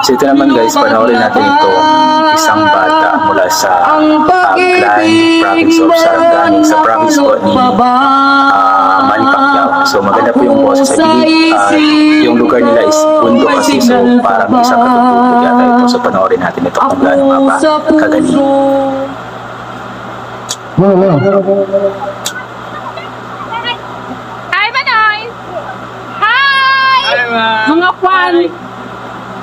So ito naman guys, panoorin natin itong isang bata mula sa Aklan, province of Sarangani, sa province po ni Manny Pacquiao. So maganda po yung boses. I believe yung lugar nila is bundok kasi, so parang isang katutubog yata ito. So panoorin natin ito kung gaano nga ba kagaling. Hi, Manoy! Hi! Mga kwan!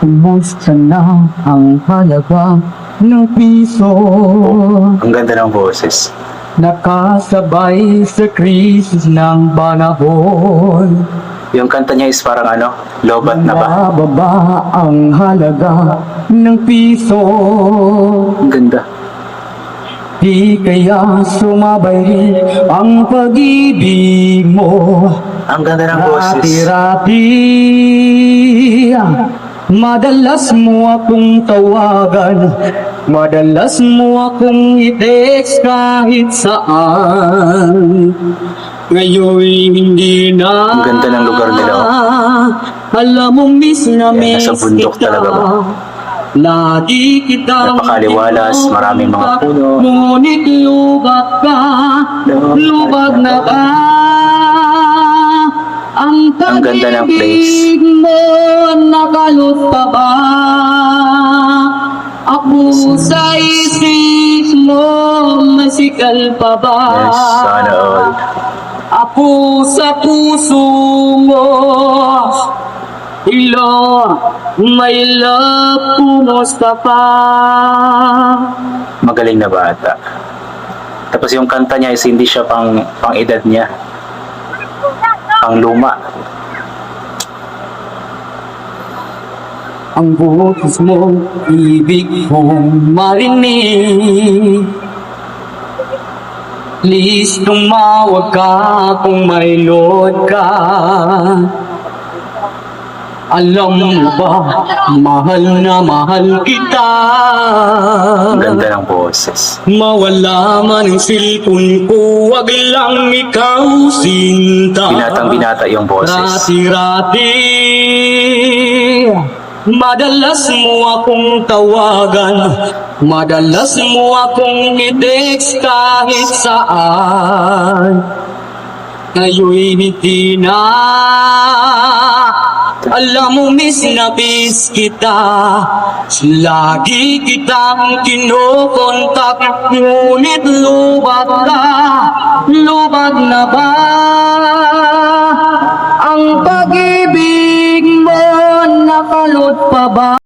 Kumusta na ang halaga ng piso? Ang ganda ng boses. Nakasabay sa krisis ng panahon. Yung kanta niya is parang ano, lobat na ba? Bababa ang halaga ng piso. Ang ganda. Di kaya sumabay ang pag-ibig mo. Ang ganda ng boses. Rati-rati, madalas mo akong tawagan, madalas mo akong i-text kahit saan. Ngayon hindi na. Ang ganda ng lugar nila. Alam mo miss na Yan, miss nasa bundok kita. talaga ba? Lagi kitang Napakaliwalas, maraming mga puno. ngunit lubat ka, lubat na ka. Ang ganda ng place. pag-ibig mo, nakalot pa ba? Ako sa isip mo, masikal pa ba? Yes, sana all. Ako sa puso mo, my love, kumusta pa? Magaling na bata. Tapos yung kanta niya is hindi siya pang edad niya. Pang luma. Ang boses mo, ibig kong marinig. Please tumawag ka kung may load ka. Alam mo ba, mahal na mahal kita. Ang ganda ng boses. Mawala man ang cellphone ko, wag lang ikaw sinta. Binatang-binata yung boses. Rati-rati, madalas mo akong tawagan, madalas mo akong i-text kahit saan. Ngayon'y hindi na. Alam mo miss na miss kita. Lagi kitang kinokontak, ngunit lubat ka, lubat na ba? Ang pag-ibig mo, nakalot pa ba?